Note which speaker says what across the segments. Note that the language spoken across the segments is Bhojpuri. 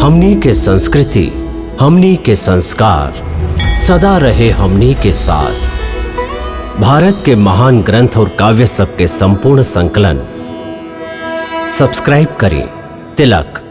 Speaker 1: हमनी के संस्कृति, हमनी के संस्कार सदा रहे हमनी के साथ। भारत के महान ग्रंथ और काव्य सब के संपूर्ण संकलन सब्सक्राइब करें तिलक।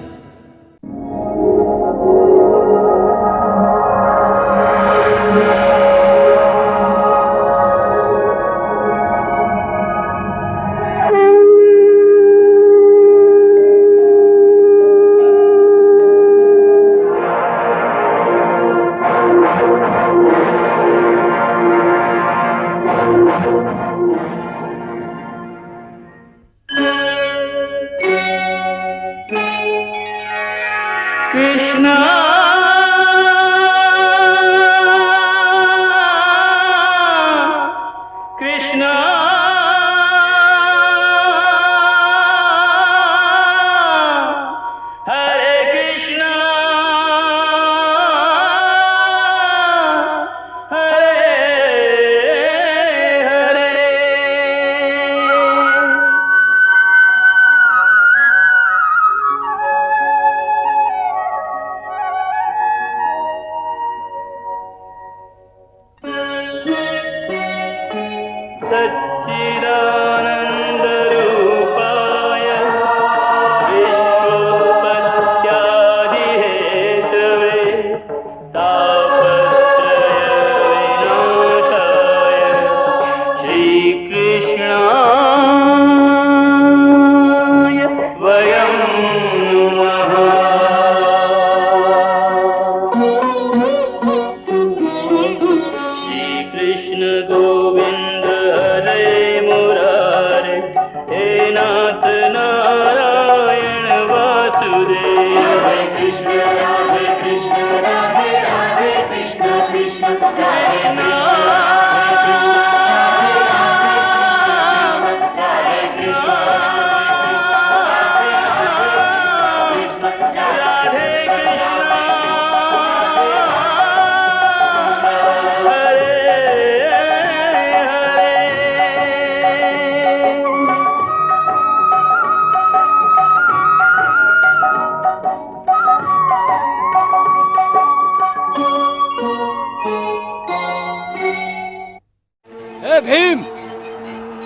Speaker 2: भीम,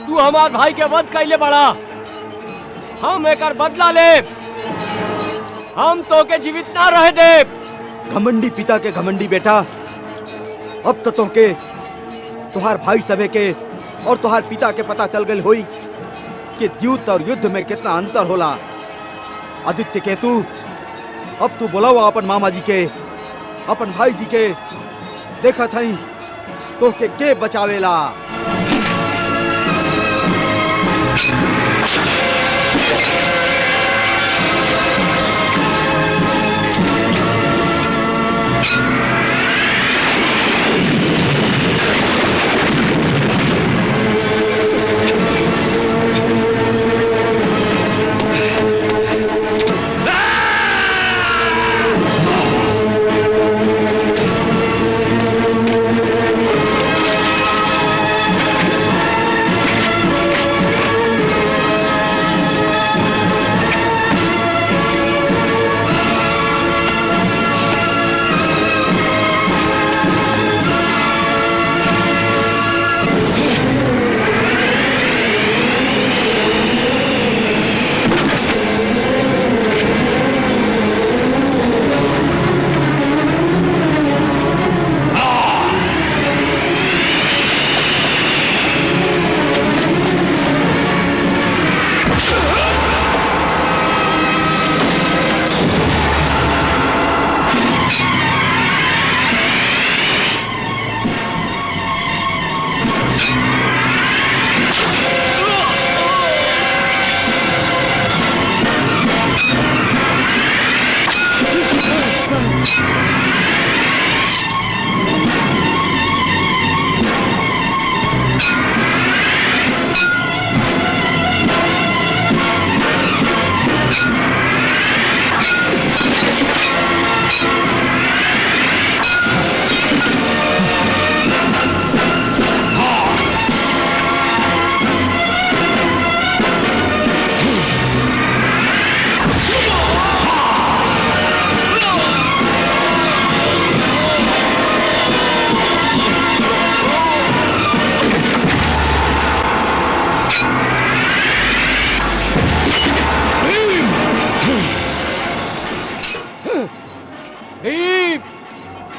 Speaker 2: तू हमार भाई के वध कैले बड़ा। हम एकर बदला ले, हम तो के जीवित ना रह दे।
Speaker 3: घमंडी पिता के घमंडी बेटा, अब तो के तुहार भाई सभे के और तुहार पिता के पता चल गई होई कि द्यूत और युद्ध में कितना अंतर होला। आदित्य केतु, अब तू बुलाओ अपन मामा जी के, अपन भाई जी के। देखा था तो के बचावेला।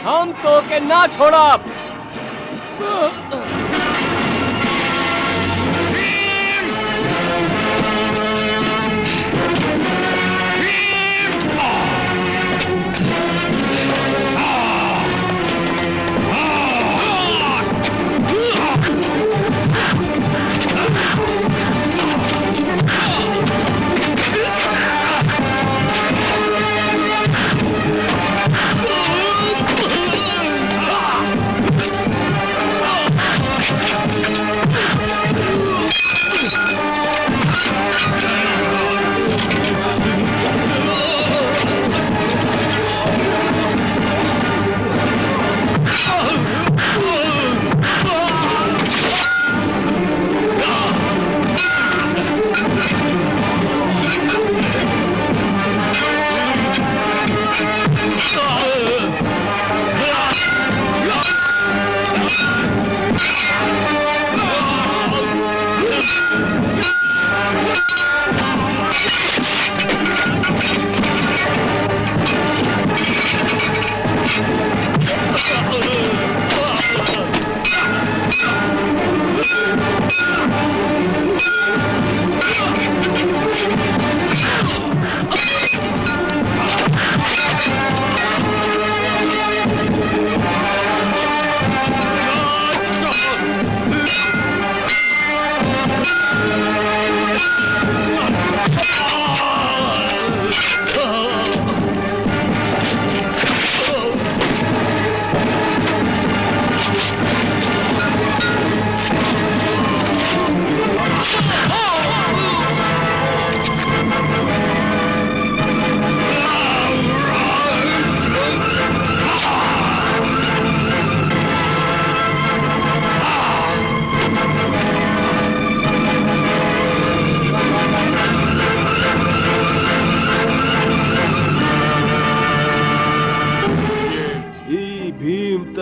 Speaker 2: हम तो के ना छोड़ब।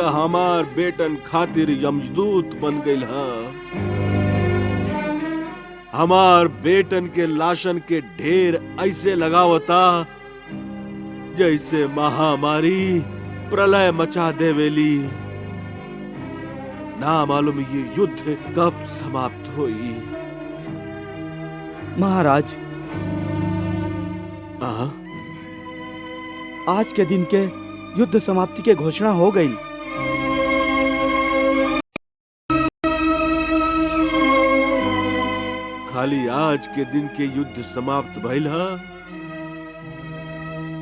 Speaker 4: हमार बेटन खातिर यमदूत बन गइल ह। हमार बेटन के लाशन के ढेर ऐसे लगावता जैसे महामारी प्रलय मचा देवेली। ना मालूम ये युद्ध कब समाप्त होई।
Speaker 3: महाराज, आज के दिन के युद्ध समाप्ति के घोषणा हो गई।
Speaker 4: खाली आज के दिन के युद्ध समाप्त भइल ह,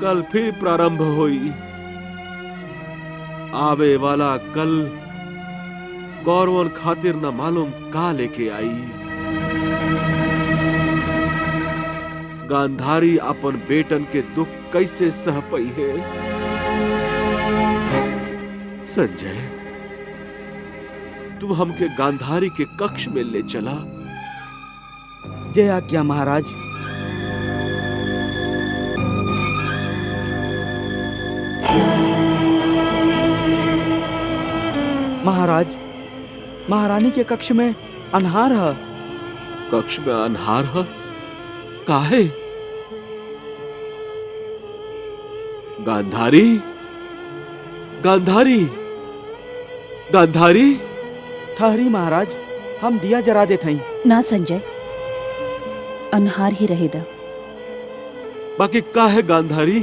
Speaker 4: कल फिर प्रारंभ होई। आवे वाला कल कौरवन खातिर न मालूम का लेके आई। गांधारी अपन बेटन के दुख कैसे सह पई है। संजय, तू हमके गांधारी के कक्ष में ले चला।
Speaker 3: जय आज्ञा महाराज। महाराज, महारानी के कक्ष में अन्हार है।
Speaker 4: कक्ष में अन्हार है? काहे? गांधारी, गांधारी, गांधारी।
Speaker 3: ठहरी महाराज, हम दिया जरा देते हैं।
Speaker 5: ना संजय, अन्हार ही रहेगा।
Speaker 4: बाकी का है गांधारी?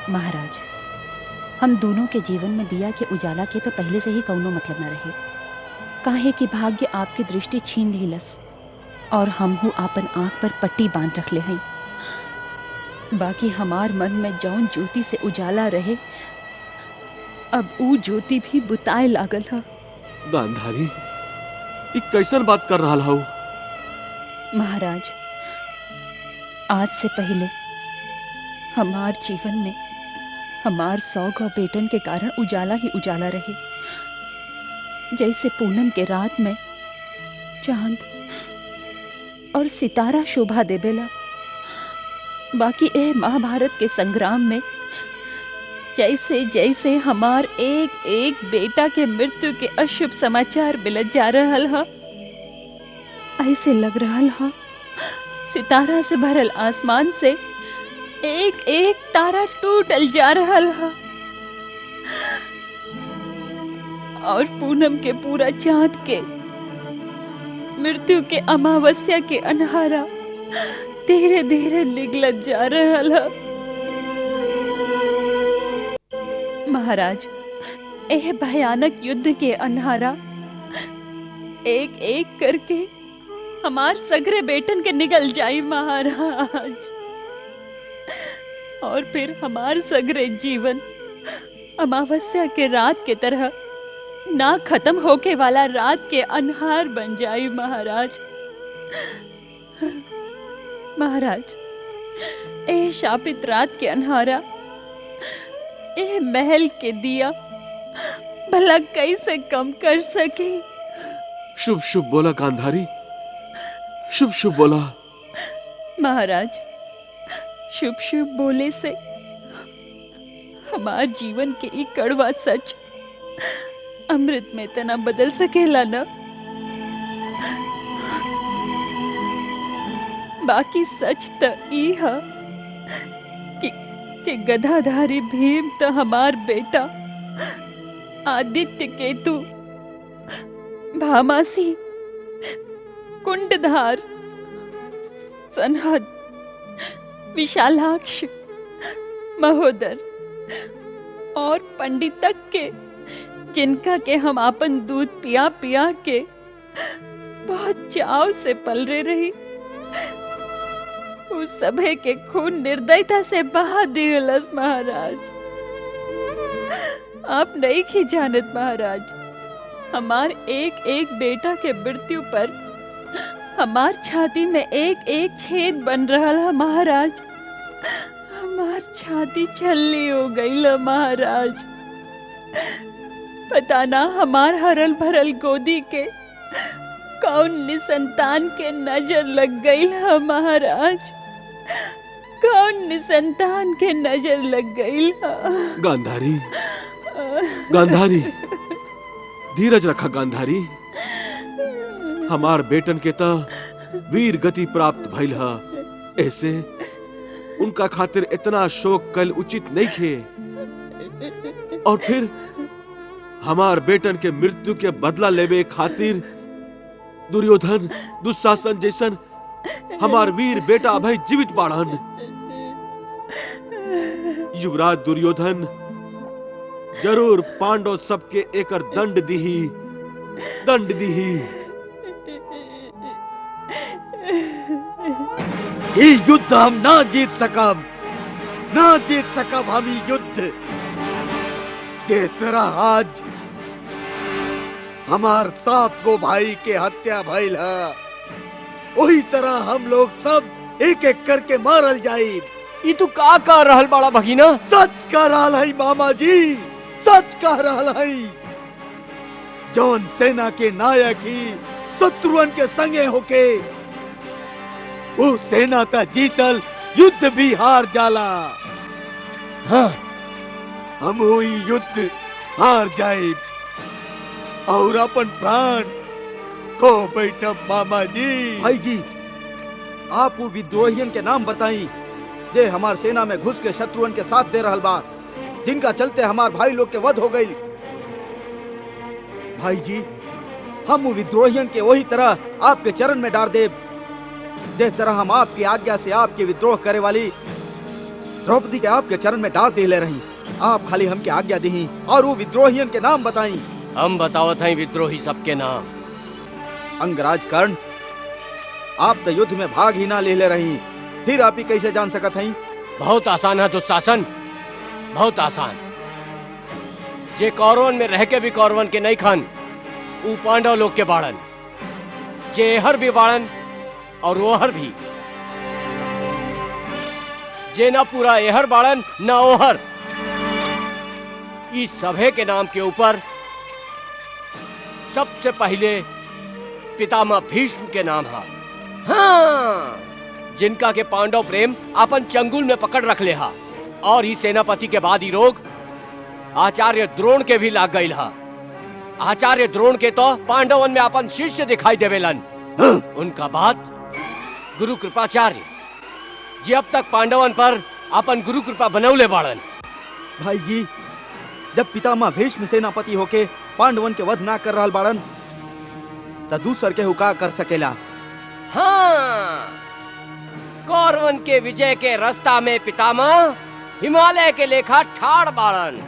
Speaker 5: महाराज, हम दोनों के जीवन में दिया के उजाला के तो पहले से ही कौनो मतलब न रहे। काहे कि भाग्य आपकी दृष्टि छीन लीलस और हमहू आपन आंख पर पट्टी बांध रख ले हैं। बाकी हमार मन में जौन ज्योति से उजाला रहे, अब ऊ ज्योति भी बुताए लागल है।
Speaker 4: गांधारी, ये कैसन बात कर रहा हूँ?
Speaker 5: महाराज, आज से पहले हमार जीवन में हमार 100 गो बेटन के कारण उजाला ही उजाला रहे। जैसे पूनम के रात में चांद और सितारा शोभा देवेला, बाकी ए महाभारत के संग्राम में जैसे जैसे हमार एक एक बेटा के मृत्यु के अशुभ समाचार मिलत जा रहल हा, ऐसे लग रहा हा सितारा से भरल आसमान से एक एक तारा टूटल जा रहा हा और पूनम के पूरा चांद के मृत्यु के अमावस्या के अन्हारा धीरे धीरे निगलत जा रहा हा। महाराज, यह भयानक युद्ध के अन्हारा एक एक करके हमार सगरे बेटन के निगल जाई महाराज, और फिर हमार सगरे जीवन अमावस्या के रात के तरह ना खत्म होके वाला रात के अन्हार बन जाई महाराज। महाराज, ए शापित रात के अन्हारा ए महल के दिया भला कैसे कम कर सके?
Speaker 4: शुभ शुभ बोला गांधारी, शुभ शुभ बोला।
Speaker 5: महाराज, शुभ शुभ बोले से हमार जीवन के ई कड़वा सच अमृत में तना बदल सकेला न? बाकी सच त ई है कि गदाधारी भीम त हमार बेटा आदित्य केतु भामासी कुंडधार सनहद विशालाक्ष महोदर और पंडितक के जिनका के हम अपन दूध पिया पिया के बहुत चाव से पलरे रही, उस सभे के खून निर्दयता से बहा दिलस महाराज। आप नहीं की जानत महाराज, हमार एक एक बेटा के मृत्यु पर हमार छाती में एक एक छेद बन रहा है महाराज। हमार छाती छल्ली हो गई है महाराज। पता ना हमार हरल भरल गोदी के कौन निसंतान के नजर लग गई है महाराज, कौन निसंतान के नजर लग गई है।
Speaker 4: गांधारी, गांधारी, धीरज रखा गांधारी। हमार बेटन के ता वीर गति प्राप्त भइल हा, ऐसे उनका खातिर इतना शोक कल उचित नहीं खे। और फिर हमार बेटन के मृत्यु के बदला लेवे खातिर दुर्योधन दुशासन जैसन हमार वीर बेटा अभय जीवित बाड़न। युवराज दुर्योधन जरूर पांडव सबके एकर दंड दिही, दंड दिही।
Speaker 3: ये युद्ध हम ना जीत सकब, ना जीत सकब हम ये युद्ध। के तरह आज हमार 7 गो भाई के हत्या भइल है, वही तरह हम लोग सब एक एक करके मारल जाई।
Speaker 2: ये तू का कर रहल बड़ा भगीना?
Speaker 3: सच कह रहल है मामा जी, सच कह रहल है। जौन सेना के नायक ही शत्रुअन के संगे होके वो सेना ता जीतल युद्ध भी हार जाला।
Speaker 2: हाँ,
Speaker 3: हम हुई युद्ध हार जाए और अपन प्राण को बैठब मामा जी। भाई जी, आप वो विद्रोहियन के नाम बताई जे हमार सेना में घुस के शत्रुअन के साथ दे रहल बा, जिनका चलते हमार भाई लोग के वध हो गई। भाई जी, हम वो विद्रोहियन के वही तरह आपके चरण में डाल देब जिस तरह हम आपकी आज्ञा से आपके विद्रोह करे वाली द्रौपदी के आपके चरण में डाल दे ले रही। आप खाली हमके आज्ञा दी और वो विद्रोहियन के नाम बताई।
Speaker 2: हम बतावत हैं विद्रोही सबके नाम।
Speaker 3: अंगराज कर्ण, आप तो युद्ध में भाग ही ना ले रही, फिर आप ही कैसे जान सकत हैं?
Speaker 2: बहुत आसान है दुशासन, बहुत आसान। जे कौरवन में रह के भी कौरवन के नहीं खान, ऊ पांडव लोग के बाड़न। जे एहर भी बाड़न और ओहर भी। जे ना पूरा एहर बाड़न ना ओहर। इस सभे के नाम के ऊपर सबसे पहले पितामह भीष्म के नाम है। हाँ, जिनका के पांडव प्रेम अपन चंगुल में पकड़ रख ले हा। और ही सेनापति के बाद ही रोग आचार्य द्रोण के भी लाग गई हा। आचार्य द्रोण के तो पांडवन में अपन शिष्य दिखाई देवेलन। उनका बाद गुरु कृपाचार्य जी अब तक पांडवन पर अपन गुरु कृपा बनौले बाड़न।
Speaker 3: भाई जी, जब पितामह भीष्म सेनापति होके पांडवन के वध ना कर रहल बाड़न त दूसर के हुका कर सकेला।
Speaker 2: हाँ, कौरवन के विजय के रास्ता में पितामह हिमालय के लेखा ठाड़ बाड़न।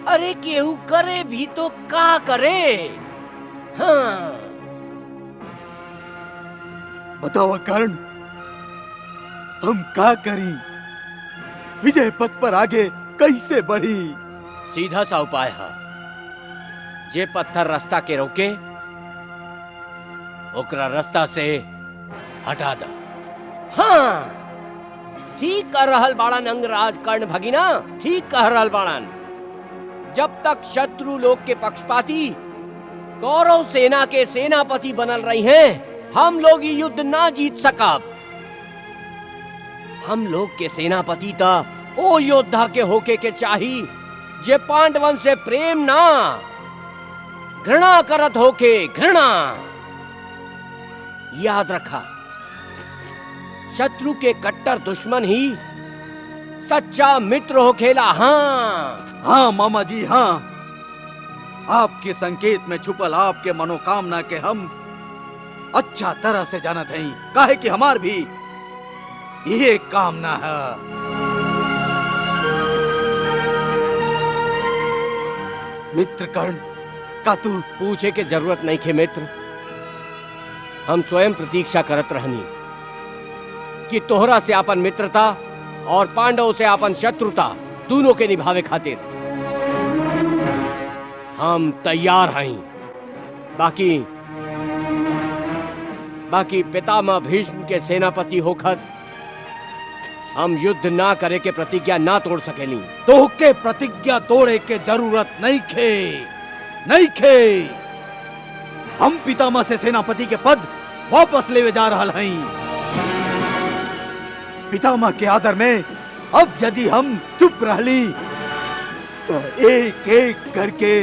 Speaker 2: अरे केहू करे भी तो का करे। हाँ,
Speaker 3: बताओ कर्ण, हम का करी? विजय पथ पर आगे कैसे बढ़ी?
Speaker 2: सीधा सा उपाय है, जे पत्थर रास्ता के रोके ओकरा रास्ता से हटा दा। हाँ, ठीक कह रहल बाड़न अंगराज कर्ण भगिना, ठीक कह रहल बाड़न। जब तक शत्रु लोग के पक्षपाती कौरव सेना के सेनापति बनल रही हैं, हम लोग ये युद्ध ना जीत सकब। हम लोग के सेनापति ता ओ योद्धा के होके के चाही जे पांडवन से प्रेम ना घृणा करत होके। घृणा याद रखा, शत्रु के कट्टर दुश्मन ही सच्चा मित्र हो खेला। हाँ
Speaker 3: हाँ मामा जी, हाँ, आपके संकेत में छुपल आपके मनोकामना के हम अच्छा तरह से जानत हई, काहे कि हमार भी ये कामना है। मित्र कर्ण, का तू
Speaker 2: पूछे के जरूरत नहीं खे मित्र, हम स्वयं प्रतीक्षा करत रहनी कि तोहरा से अपन मित्रता और पांडव से अपन शत्रुता दोनों के निभावे खातिर हम तैयार हई। बाकी पितामह भीष्म के सेनापति होकर हम युद्ध ना करे के प्रतिज्ञा ना तोड़ सकेली।
Speaker 3: तो के प्रतिज्ञा तोड़े के जरूरत नहीं खे। हम पितामह से सेनापति के पद वापस लेवे जा रहल हई। पितामह के आदर में अब यदि हम चुप रहली तो एक एक करके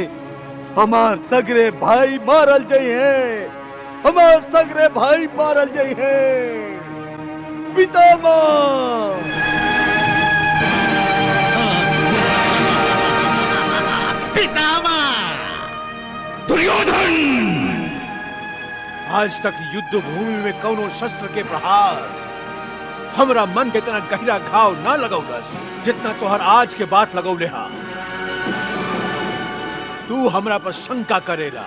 Speaker 3: हमार सगरे भाई मारल जाई हैं। हमार सगरे भाई मारल जाई हैं। पितामह,
Speaker 6: दुर्योधन, आज तक युद्ध भूमि में कौनो शस्त्र के प्रहार हमरा मन के इतना गहरा घाव ना लगौलस जितना तोहर आज के बात लगौले हा। तू हमरा पर शंका करेला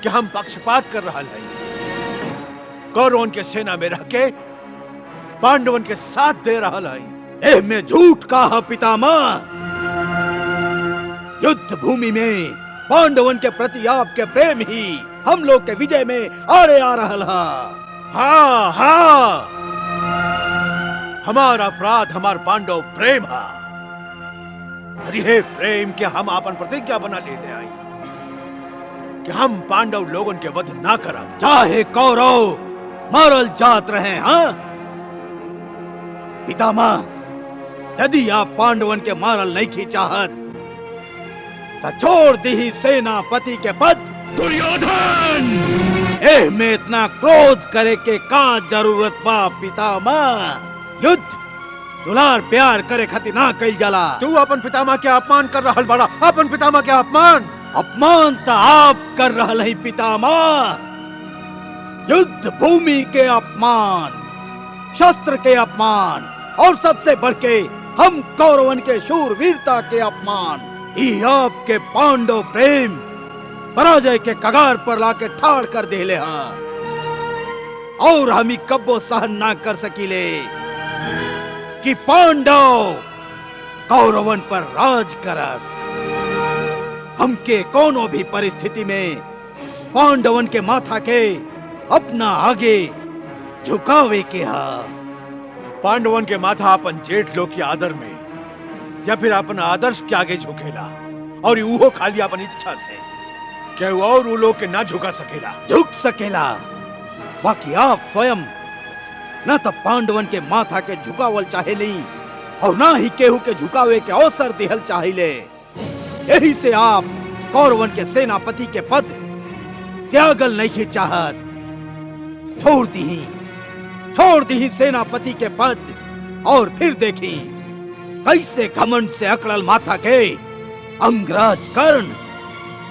Speaker 6: कि हम पक्षपात कर रहा है। कौरवन के सेना में रह के पांडवन के साथ दे रहा है।
Speaker 3: ए में झूठ कहा पितामह। युद्ध भूमि में पांडवन के प्रति आपके प्रेम ही हम लोग के विजय में आड़े आ रहा।
Speaker 6: हाँ हाँ, हमारा अपराध हमार पांडव प्रेम हा। अरे हे प्रेम के हम अपन प्रतिज्ञा बना ले आई कि हम पांडव लोगन के वध ना करब,
Speaker 3: चाहे कौरव मारल जात रहे। हाँ पितामह, यदि आप पांडवन के मारल नहीं की चाहत तो छोड़ दी सेनापति के पद।
Speaker 6: दुर्योधन,
Speaker 3: एह में इतना क्रोध करे के का जरूरत बा पितामह? युद्ध दुलार प्यार करे खातिर ना कइल जाला।
Speaker 6: तू अपन पितामह के अपमान कर रहल बड़ा। अपन पितामह के
Speaker 3: अपमान तो आप कर रहल है पितामह। युद्ध भूमि के अपमान, शस्त्र के अपमान और सबसे बढ़ के हम कौरवन के शूरवीरता के अपमान, ये आपके पांडव प्रेम पराजय के कगार पर लाके ठाड़ कर देले हा। और हम ही कब्बो सहन ना कर सकीले कि पांडव कौरवन पर राज करस। हमके कोनो भी परिस्थिति में पांडवन के माथा के अपना आगे झुकावे के हा।
Speaker 6: पांडवन के माथा अपन जेठ लोग के आदर में या फिर अपन आदर्श के आगे झुकेला, और वो खाली अपन इच्छा से क्या और वो लोग के ना झुका सकेला।
Speaker 3: झुक सकेला, बाकी आप स्वयं न तो पांडवन के माथा के झुकावल चाहेली और ना ही केहू के झुकावे के अवसर दिहल चाहिले। यही से आप कौरवन के सेनापति के पद त्यागल नहीं चाहत। छोड़ दी सेनापति के पद और फिर देखी कैसे घमंड से अकड़ल माथा के अंगराज कर्ण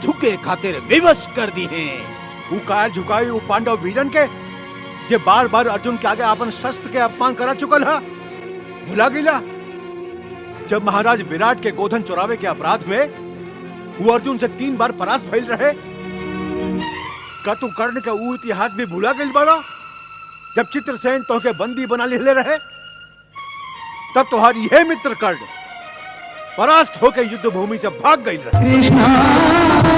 Speaker 3: झुके खातिर विवश कर दी है।
Speaker 6: वो कार झुकाई वो पांडव वीरन के जे बार बार अर्जुन के आगे अपन शस्त्र के अपमान करा चुकल है। भुला गिला जब महाराज विराट के गोधन चुरावे के अपराध में वो अर्जुन से 3 बार परास्त भइल रहे। का तू कर्ण के वो इतिहास भी भुला गइल बड़ा जब चित्रसेन तोहके बंदी बना ले रहे। तब तुम्हारी यह मित्र कर्ण परास्त होके युद्ध भूमि से भाग गई रहे।